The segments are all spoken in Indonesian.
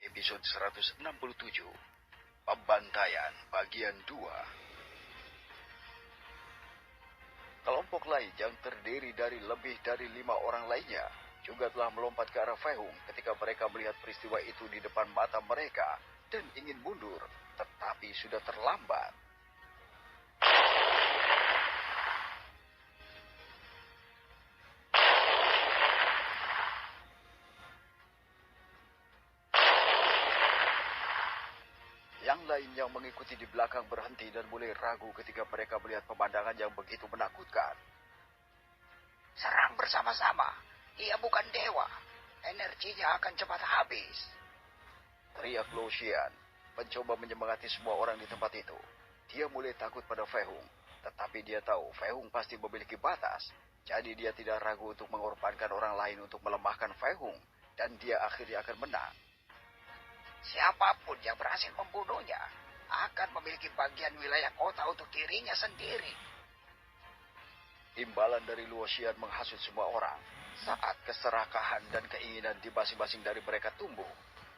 Episode 167, Pembantaian Bagian 2. Kelompok lain yang terdiri dari lebih dari 5 orang lainnya juga telah melompat ke arah Fei Hung ketika mereka melihat peristiwa itu di depan mata mereka dan ingin mundur, tetapi sudah terlambat. Yang lain yang mengikuti di belakang berhenti dan mulai ragu ketika mereka melihat pemandangan yang begitu menakutkan. Serang bersama-sama. Dia bukan dewa. Energinya akan cepat habis. Teriak Luo Xian, mencoba menyemangati semua orang di tempat itu. Dia mulai takut pada Fei Hung, tetapi dia tahu Fei Hung pasti memiliki batas. Jadi dia tidak ragu untuk mengorbankan orang lain untuk melemahkan Fei Hung, dan dia akhirnya akan menang. Siapapun yang berhasil membunuhnya akan memiliki bagian wilayah kota untuk dirinya sendiri. Imbalan dari Luo Xian menghasut semua orang saat keserakahan dan keinginan di masing-masing dari mereka tumbuh.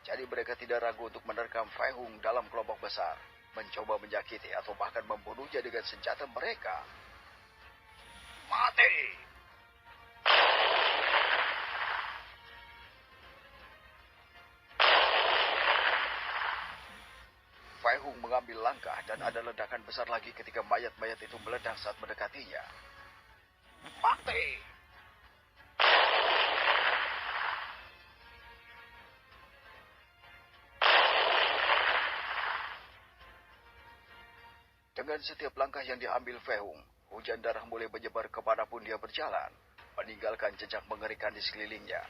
Jadi mereka tidak ragu untuk menerkam Fei Hung dalam kelompok besar, mencoba menyakiti atau bahkan membunuhnya dengan senjata mereka. Mati! Fei Hung mengambil langkah dan ada ledakan besar lagi ketika mayat-mayat itu meledak saat mendekatinya. Mati! Dengan setiap langkah yang diambil Fei Hung, hujan darah mulai menyebar kemanapun dia berjalan, meninggalkan jejak mengerikan di sekelilingnya.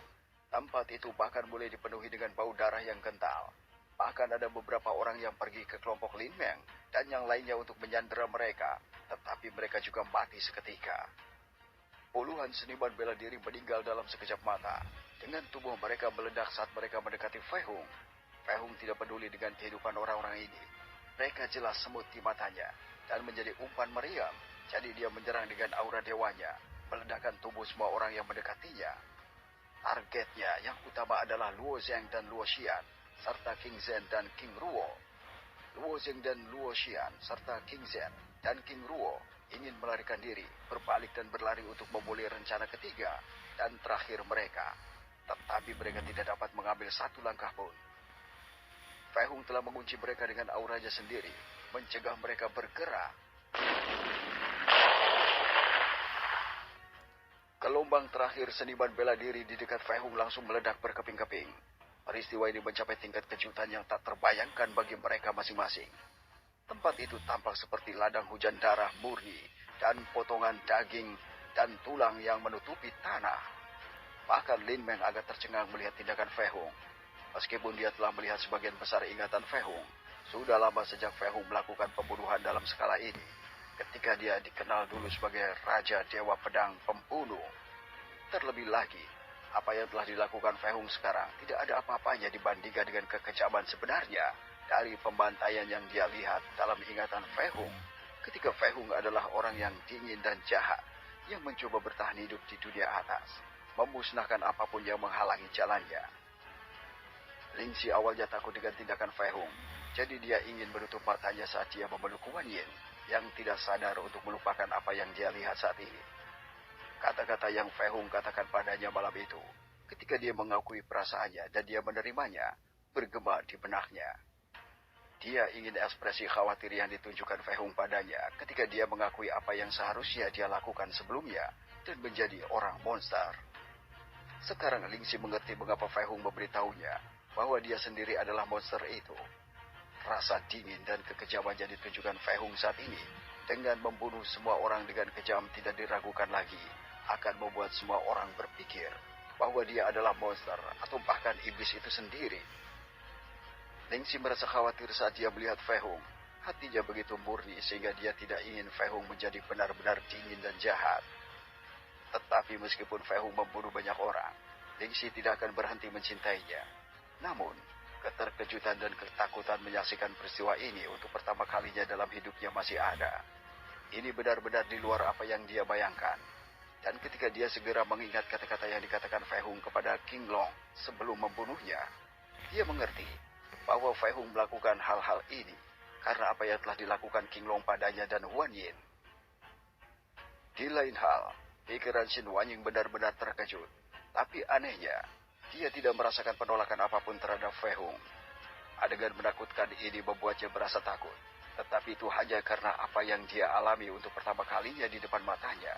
Tempat itu bahkan mulai dipenuhi dengan bau darah yang kental. Bahkan ada beberapa orang yang pergi ke kelompok Lin Meng dan yang lainnya untuk menyandera mereka, tetapi mereka juga mati seketika. Puluhan seniman bela diri meninggal dalam sekejap mata. Dengan tubuh mereka meledak saat mereka mendekati Fei Hung. Fei Hung tidak peduli dengan kehidupan orang-orang ini. Mereka jelas semut di matanya dan menjadi umpan meriam. Jadi dia menyerang dengan aura dewanya, meledakkan tubuh semua orang yang mendekatinya. Targetnya yang utama adalah Luo Zheng dan Luo Xian, serta King Zhen dan King Ruo. Luo Zheng dan Luo Xian, serta King Zhen dan King Ruo ingin melarikan diri, berbalik dan berlari untuk memulai rencana ketiga dan terakhir mereka. Tetapi mereka tidak dapat mengambil satu langkah pun. Fei Hung telah mengunci mereka dengan auranya sendiri, mencegah mereka bergerak. Gelombang terakhir seniman bela diri di dekat Fei Hung langsung meledak berkeping-keping. Peristiwa ini mencapai tingkat kejutan yang tak terbayangkan bagi mereka masing-masing. Tempat itu tampak seperti ladang hujan darah murni dan potongan daging dan tulang yang menutupi tanah. Bahkan Lin Meng agak tercengang melihat tindakan Fei Hung. Meskipun dia telah melihat sebagian besar ingatan Fei Hung, sudah lama sejak Fei Hung melakukan pembunuhan dalam skala ini. Ketika dia dikenal dulu sebagai Raja Dewa Pedang Pembunuh. Terlebih lagi, apa yang telah dilakukan Fei Hung sekarang tidak ada apa-apanya dibandingkan dengan kekejaman sebenarnya dari pembantaian yang dia lihat dalam ingatan Fei Hung. Ketika Fei Hung adalah orang yang dingin dan jahat, yang mencoba bertahan hidup di dunia atas, memusnahkan apapun yang menghalangi jalannya. Ling Xi awalnya takut dengan tindakan Fei Hung, jadi dia ingin menutup matanya saat dia memeluk Kuan Yin, yang tidak sadar untuk melupakan apa yang dia lihat saat ini. Kata-kata yang Fei Hung katakan padanya malam itu, ketika dia mengakui perasaannya dan dia menerimanya, bergema di benaknya. Dia ingin ekspresi khawatir yang ditunjukkan Fei Hung padanya ketika dia mengakui apa yang seharusnya dia lakukan sebelumnya dan menjadi orang monster. Sekarang Ling Xi mengerti mengapa Fei Hung memberitahunya bahwa dia sendiri adalah monster itu. Rasa dingin dan kekejaman yang ditunjukkan Fei Hung saat ini dengan membunuh semua orang dengan kejam tidak diragukan lagi akan membuat semua orang berpikir bahwa dia adalah monster atau bahkan iblis itu sendiri. Ling Xi merasa khawatir saat dia melihat Fei Hung. Hatinya begitu murni sehingga dia tidak ingin Fei Hung menjadi benar-benar dingin dan jahat. Tetapi meskipun Fei Hung membunuh banyak orang, Ling Xi tidak akan berhenti mencintainya. Namun, keterkejutan dan ketakutan menyaksikan peristiwa ini untuk pertama kalinya dalam hidupnya masih ada. Ini benar-benar di luar apa yang dia bayangkan. Dan ketika dia segera mengingat kata-kata yang dikatakan Fei Hung kepada King Long sebelum membunuhnya, Dia mengerti bahwa Fei Hung melakukan hal-hal ini karena apa yang telah dilakukan King Long padanya dan Huan Yin. Di lain hal, pikiran Xin Wanying benar-benar terkejut. Tapi anehnya, dia tidak merasakan penolakan apapun terhadap Fei Hung. Adegan menakutkan ini membuatnya merasa takut. Tetapi itu hanya karena apa yang dia alami untuk pertama kalinya di depan matanya.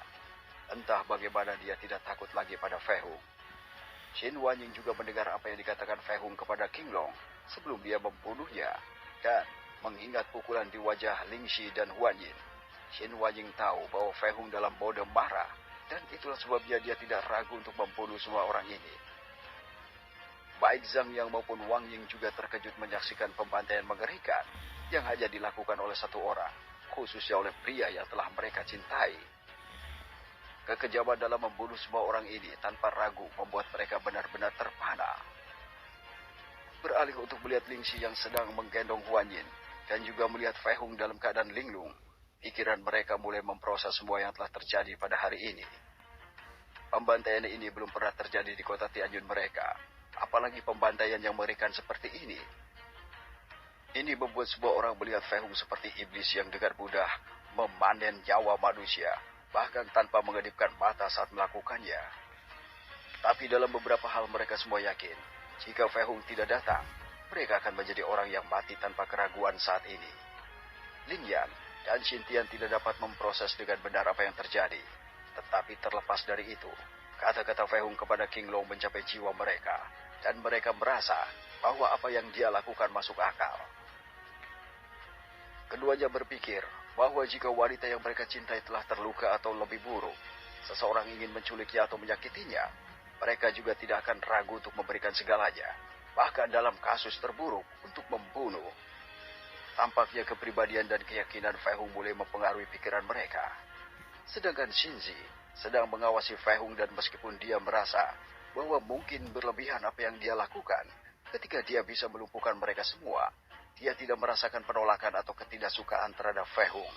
Entah bagaimana dia tidak takut lagi pada Fei Hung. Xin Wanying juga mendengar apa yang dikatakan Fei Hung kepada King Long sebelum dia membunuhnya. Dan mengingat pukulan di wajah Ling Shi dan Huan Yin, Xin Wanying tahu bahwa Fei Hung dalam mode marah. Dan itulah sebabnya dia tidak ragu untuk membunuh semua orang ini. Baik Zhang Yang maupun Wang Ying juga terkejut menyaksikan pembantaian mengerikan yang hanya dilakukan oleh satu orang, khususnya oleh pria yang telah mereka cintai. Kekejaman dalam membunuh semua orang ini tanpa ragu membuat mereka benar-benar terpana. Beralih untuk melihat Ling Shi yang sedang menggendong Huan Yin dan juga melihat Fei Hung dalam keadaan linglung, pikiran mereka mulai memproses semua yang telah terjadi pada hari ini. Pembantaian ini belum pernah terjadi di kota Tianjun mereka, apalagi pembantaian yang mengerikan seperti ini. Ini membuat semua orang melihat Fei Hung seperti iblis yang dengan mudah memanen nyawa manusia, bahkan tanpa mengedipkan mata saat melakukannya. Tapi dalam beberapa hal mereka semua yakin, jika Fei Hung tidak datang, mereka akan menjadi orang yang mati tanpa keraguan saat ini. Lin Yan dan Xin Tian tidak dapat memproses dengan benar apa yang terjadi. Tetapi terlepas dari itu, kata-kata Fei Hung kepada King Long mencapai jiwa mereka, dan mereka merasa bahwa apa yang dia lakukan masuk akal. Keduanya berpikir bahwa jika wanita yang mereka cintai telah terluka atau lebih buruk, seseorang ingin menculiknya atau menyakitinya, mereka juga tidak akan ragu untuk memberikan segalanya, bahkan dalam kasus terburuk untuk membunuh. Tampaknya kepribadian dan keyakinan Fei Hung mulai mempengaruhi pikiran mereka. Sedangkan Xinzi sedang mengawasi Fei Hung dan meskipun dia merasa bahwa mungkin berlebihan apa yang dia lakukan, ketika dia bisa melumpuhkan mereka semua, dia tidak merasakan penolakan atau ketidaksukaan terhadap Fei Hung.